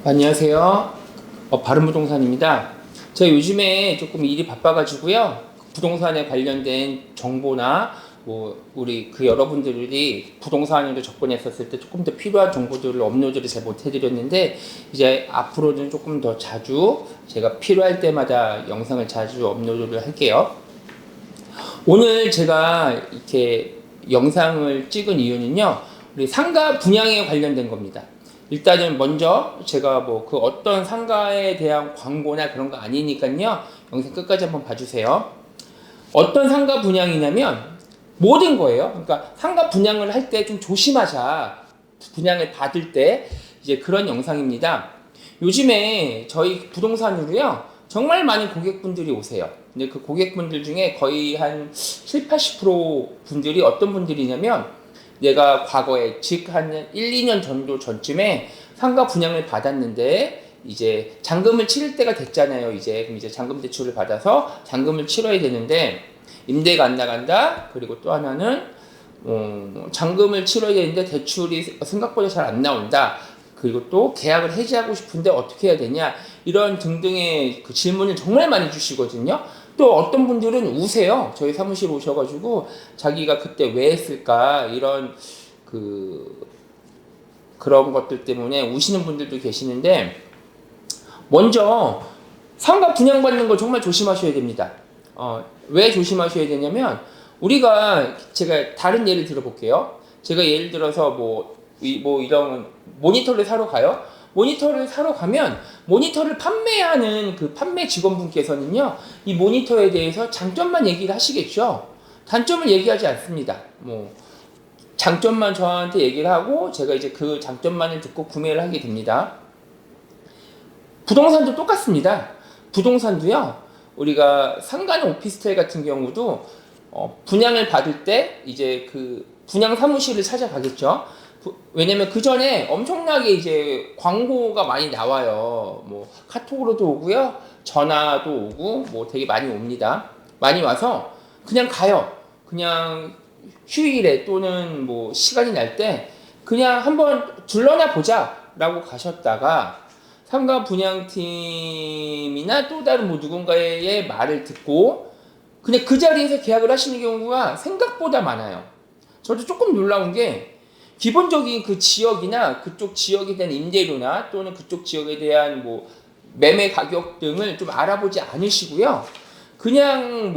안녕하세요. 바른부동산입니다. 제가 요즘에 조금 일이 바빠가지고요. 부동산에 관련된 정보나 우리 여러분들이 부동산으로 접근했었을 때 조금 더 필요한 정보들을 업로드를 잘 못해드렸는데, 이제 앞으로는 조금 더 자주 제가 필요할 때마다 영상을 자주 업로드를 할게요. 오늘 제가 이렇게 영상을 찍은 이유는요, 우리 상가 분양에 관련된 겁니다. 일단은 먼저 제가 그 어떤 상가에 대한 광고나 그런 거 아니니까요, 영상 끝까지 한번 봐주세요. 어떤 상가 분양이냐면 모든 거예요. 그러니까 상가 분양을 할 때 좀 조심하자. 분양을 받을 때 이제 그런 영상입니다. 요즘에 저희 부동산으로요, 정말 많은 고객분들이 오세요. 근데 그 고객분들 중에 거의 한 7, 80% 분들이 어떤 분들이냐면, 내가 과거에 즉 한 1, 2년 정도 전쯤에 상가 분양을 받았는데 이제 잔금을 치를 때가 됐잖아요. 그럼 이제 잔금 대출을 받아서 잔금을 치러야 되는데 임대가 안 나간다. 그리고 또 하나는 잔금을 치러야 되는데 대출이 생각보다 잘 안 나온다. 그리고 또 계약을 해지하고 싶은데 어떻게 해야 되냐, 이런 등등의 그 질문을 정말 많이 주시거든요. 또 어떤 분들은 우세요. 저희 사무실 오셔가지고 자기가 그때 왜 했을까, 이런 그런 것들 때문에 우시는 분들도 계시는데, 먼저 상가 분양받는 거 정말 조심하셔야 됩니다. 왜 조심하셔야 되냐면, 제가 다른 예를 들어볼게요. 제가 예를 들어서 이런 모니터를 사러 가요. 모니터를 사러 가면 모니터를 판매하는 그 판매 직원분께서는요, 이 모니터에 대해서 장점만 얘기를 하시겠죠. 단점을 얘기하지 않습니다. 장점만 저한테 얘기를 하고 제가 이제 그 장점만을 듣고 구매를 하게 됩니다. 부동산도 똑같습니다. 부동산도요, 우리가 상가나 오피스텔 같은 경우도 분양을 받을 때 이제 그 분양 사무실을 찾아가겠죠. 왜냐면 그 전에 엄청나게 이제 광고가 많이 나와요. 카톡으로도 오고요, 전화도 오고 되게 많이 옵니다. 많이 와서 그냥 가요. 그냥 휴일에 또는 시간이 날 때 그냥 한번 둘러나 보자라고 가셨다가 상가 분양팀이나 또 다른 누군가의 말을 듣고 그냥 그 자리에서 계약을 하시는 경우가 생각보다 많아요. 저도 조금 놀라운 게, 기본적인 그 지역이나 그쪽 지역에 대한 임대료나 또는 그쪽 지역에 대한 매매 가격 등을 좀 알아보지 않으시고요, 그냥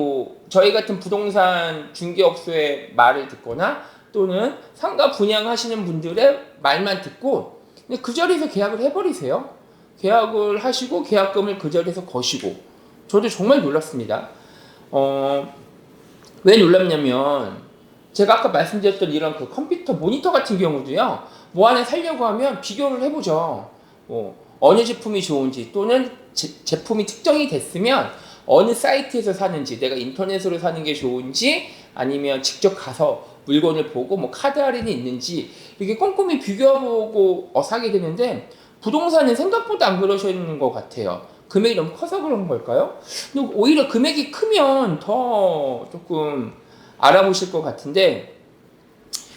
저희 같은 부동산 중개업소의 말을 듣거나 또는 상가 분양하시는 분들의 말만 듣고 그냥 그 자리에서 계약을 해버리세요. 계약을 하시고 계약금을 그 자리에서 거시고. 저도 정말 놀랐습니다. 왜 놀랍냐면, 제가 아까 말씀드렸던 이런 그 컴퓨터 모니터 같은 경우도요, 하나 살려고 하면 비교를 해보죠. 어느 제품이 좋은지, 또는 제품이 특정이 됐으면 어느 사이트에서 사는지, 내가 인터넷으로 사는 게 좋은지 아니면 직접 가서 물건을 보고 카드 할인이 있는지 이렇게 꼼꼼히 비교해보고 사게 되는데, 부동산은 생각보다 안 그러시는 것 같아요. 금액이 너무 커서 그런 걸까요? 오히려 금액이 크면 더 조금 알아보실 것 같은데,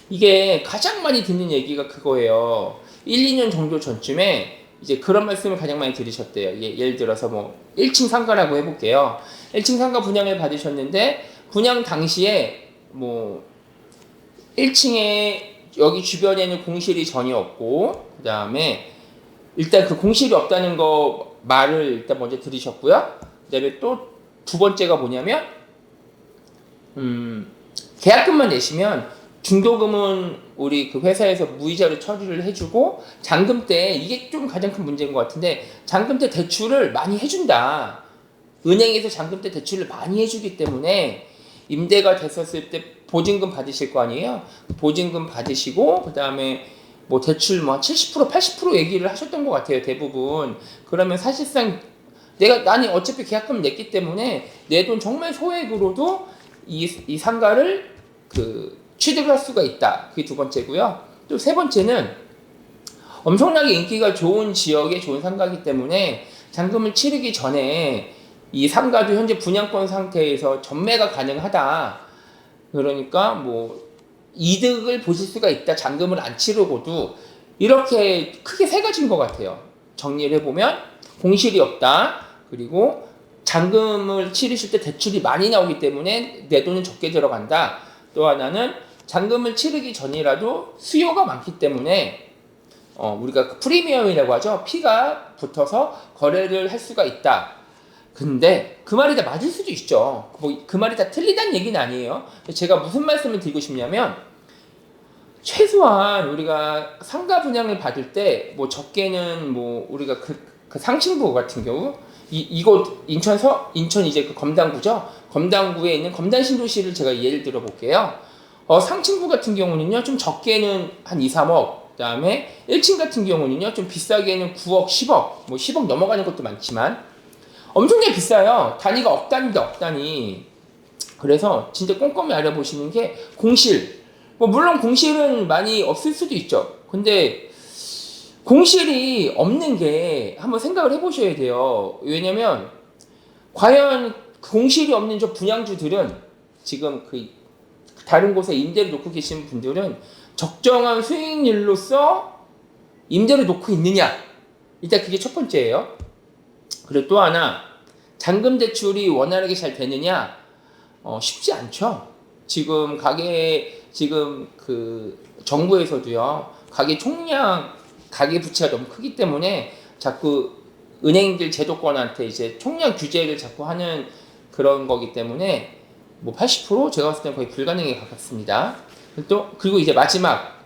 이게 가장 많이 듣는 얘기가 그거예요. 1, 2년 정도 전쯤에 이제 그런 말씀을 가장 많이 들으셨대요. 예를 들어서 1층 상가라고 해볼게요. 1층 상가 분양을 받으셨는데 분양 당시에 1층에 여기 주변에는 공실이 전혀 없고, 그 다음에 일단 그 공실이 없다는 거 말을 일단 먼저 들으셨고요. 그 다음에 또 두 번째가 뭐냐면, 계약금만 내시면 중도금은 우리 그 회사에서 무이자로 처리를 해주고, 잔금 때 이게 좀 가장 큰 문제인 것 같은데, 잔금 때 대출을 많이 해준다. 은행에서 잔금 때 대출을 많이 해주기 때문에 임대가 됐었을 때 보증금 받으실 거 아니에요. 보증금 받으시고 그 다음에 대출 70% 80% 얘기를 하셨던 것 같아요, 대부분. 그러면 사실상 나는 어차피 계약금 냈기 때문에 내 돈 정말 소액으로도 이 상가를 취득할 수가 있다. 그게 두 번째고요. 또 세 번째는 엄청나게 인기가 좋은 지역의 좋은 상가이기 때문에 잔금을 치르기 전에 이 상가도 현재 분양권 상태에서 전매가 가능하다. 그러니까 이득을 보실 수가 있다. 잔금을 안 치르고도. 이렇게 크게 세 가지인 것 같아요. 정리를 해보면 공실이 없다. 그리고 잔금을 치르실 때 대출이 많이 나오기 때문에 내 돈은 적게 들어간다. 또 하나는 잔금을 치르기 전이라도 수요가 많기 때문에 우리가 그 프리미엄이라고 하죠. 피가 붙어서 거래를 할 수가 있다. 근데 그 말이 다 맞을 수도 있죠. 그 말이 다 틀리다는 얘기는 아니에요. 제가 무슨 말씀을 드리고 싶냐면 최소한 우리가 상가 분양을 받을 때 뭐 적게는 뭐 우리가 그 상층부 같은 경우 이곳 인천 이제 그 검단구죠. 검단구에 있는 검단신도시를 제가 예를 들어 볼게요. 상층부 같은 경우는요 좀 적게는 한 2, 3억. 그다음에 1층 같은 경우는요 좀 비싸게는 9억, 10억, 뭐 10억 넘어가는 것도 많지만 엄청나게 비싸요. 단위가 억 단위인데 억 단위. 그래서 진짜 꼼꼼히 알아보시는 게 공실. 뭐 물론 공실은 많이 없을 수도 있죠. 근데 공실이 없는 게 한번 생각을 해보셔야 돼요. 왜냐면 과연 공실이 없는 저 분양주들은 지금 그 다른 곳에 임대를 놓고 계신 분들은 적정한 수익률로서 임대를 놓고 있느냐? 일단 그게 첫 번째예요. 그리고 또 하나 잔금 대출이 원활하게 잘 되느냐? 쉽지 않죠. 지금 그 정부에서도요 가계 총량 가계 부채가 너무 크기 때문에 자꾸 은행들 제도권한테 이제 총량 규제를 자꾸 하는 그런 거기 때문에 뭐 80% 제가 봤을 때 거의 불가능에 가깝습니다. 그리고 이제 마지막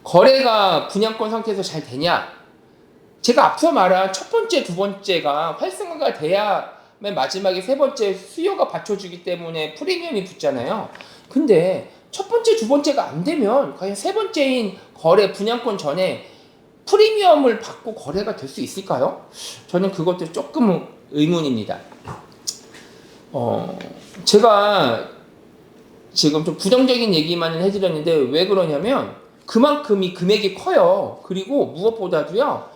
거래가 분양권 상태에서 잘 되냐? 제가 앞서 말한 첫 번째, 두 번째가 활성화가 돼야 맨 마지막에 세 번째 수요가 받쳐주기 때문에 프리미엄이 붙잖아요. 근데 첫 번째, 두 번째가 안 되면 과연 세 번째인 거래 분양권 전에 프리미엄을 받고 거래가 될 수 있을까요? 저는 그것도 조금 의문입니다. 제가 지금 좀 부정적인 얘기만 해드렸는데 왜 그러냐면 그만큼 이 금액이 커요. 그리고 무엇보다도요.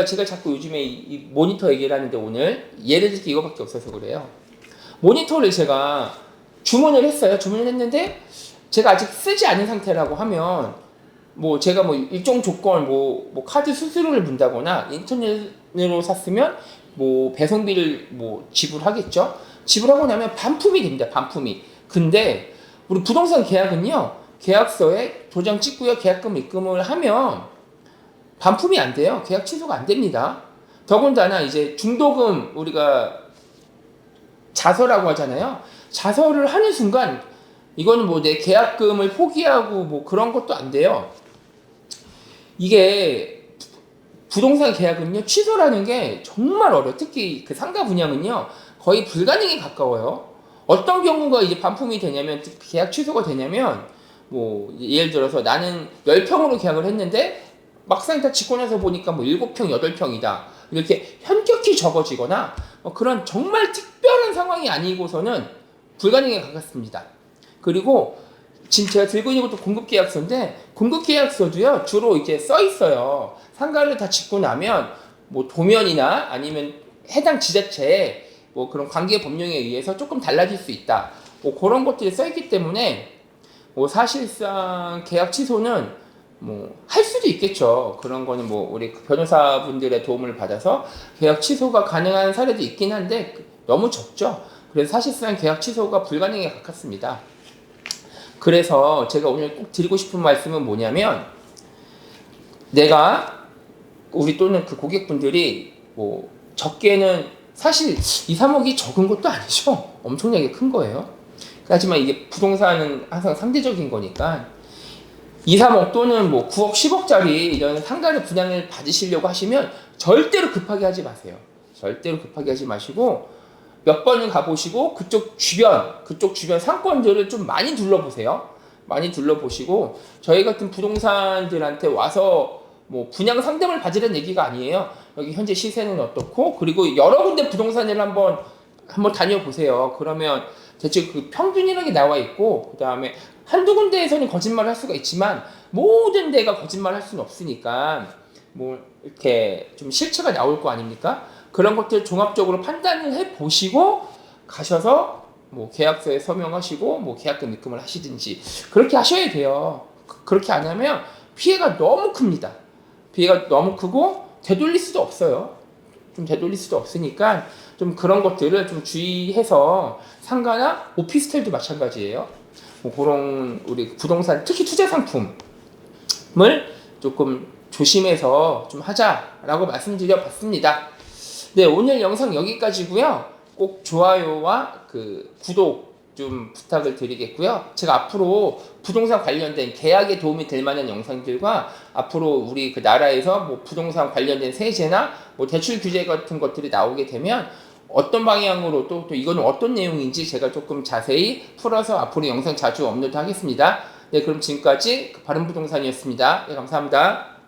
제가 자꾸 요즘에 이 모니터 얘기를 하는데 오늘 예를 들 게 이거밖에 없어서 그래요. 모니터를 제가 주문을 했어요. 주문을 했는데 제가 아직 쓰지 않은 상태라고 하면 뭐 제가 뭐 일정 조건 뭐 카드 수수료를 문다거나 인터넷으로 샀으면 뭐 배송비를 뭐 지불하겠죠. 지불하고 나면 반품이 됩니다. 반품이. 근데 우리 부동산 계약은요. 계약서에 도장 찍고요. 계약금 입금을 하면 반품이 안 돼요. 계약 취소가 안 됩니다. 더군다나 이제 중도금 우리가 자서라고 하잖아요. 자서를 하는 순간 이거는 뭐 내 계약금을 포기하고 뭐 그런 것도 안 돼요. 이게 부동산 계약은요 취소라는 게 정말 어려워. 특히 그 상가 분양은요 거의 불가능에 가까워요. 어떤 경우가 이제 반품이 되냐면 계약 취소가 되냐면 뭐 예를 들어서 나는 10평으로 계약을 했는데 막상 다 짓고 나서 보니까 뭐 7평, 8평이다. 이렇게 현격히 적어지거나 그런 정말 특별한 상황이 아니고서는 불가능에 가깝습니다. 그리고 지금 제가 들고 있는 것도 공급계약서인데 공급계약서도요 주로 이제 써 있어요. 상가를 다 짓고 나면 뭐 도면이나 아니면 해당 지자체에 뭐 그런 관계 법령에 의해서 조금 달라질 수 있다. 뭐 그런 것들이 써 있기 때문에 뭐 사실상 계약 취소는 뭐 할 수도 있겠죠. 그런 거는 뭐 우리 변호사분들의 도움을 받아서 계약 취소가 가능한 사례도 있긴 한데 너무 적죠. 그래서 사실상 계약 취소가 불가능에 가깝습니다. 그래서 제가 오늘 꼭 드리고 싶은 말씀은 뭐냐면 내가 우리 또는 그 고객분들이 뭐 적게는 사실 2, 3억이 적은 것도 아니죠. 엄청나게 큰 거예요. 하지만 이게 부동산은 항상 상대적인 거니까 2, 3억 또는 뭐 9억, 10억짜리 이런 상가를 분양을 받으시려고 하시면 절대로 급하게 하지 마세요. 절대로 급하게 하지 마시고 몇 번을 가보시고 그쪽 주변 상권들을 좀 많이 둘러보세요. 많이 둘러보시고 저희 같은 부동산들한테 와서 뭐 분양 상담을 받으려는 얘기가 아니에요. 여기 현재 시세는 어떻고 그리고 여러 군데 부동산을 한번 다녀보세요. 그러면 대체 그 평균이라는 게 나와 있고 그 다음에 한두 군데에서는 거짓말을 할 수가 있지만 모든 데가 거짓말을 할 수는 없으니까 뭐 이렇게 좀 실체가 나올 거 아닙니까? 그런 것들 종합적으로 판단을 해 보시고 가셔서 뭐 계약서에 서명하시고 뭐 계약금 입금을 하시든지 그렇게 하셔야 돼요. 그렇게 안 하면 피해가 너무 큽니다. 피해가 너무 크고 되돌릴 수도 없어요. 좀 되돌릴 수도 없으니까 좀 그런 것들을 좀 주의해서 상가나 오피스텔도 마찬가지예요. 뭐 그런 우리 부동산 특히 투자 상품을 조금 조심해서 좀 하자라고 말씀드려 봤습니다. 네, 오늘 영상 여기까지고요. 꼭 좋아요와 그 구독 좀 부탁을 드리겠고요. 제가 앞으로 부동산 관련된 계약에 도움이 될 만한 영상들과 앞으로 우리 그 나라에서 뭐 부동산 관련된 세제나 뭐 대출 규제 같은 것들이 나오게 되면 어떤 방향으로 또 이거는 어떤 내용인지 제가 조금 자세히 풀어서 앞으로 영상 자주 업로드 하겠습니다. 네, 그럼 지금까지 바른부동산이었습니다. 네, 감사합니다.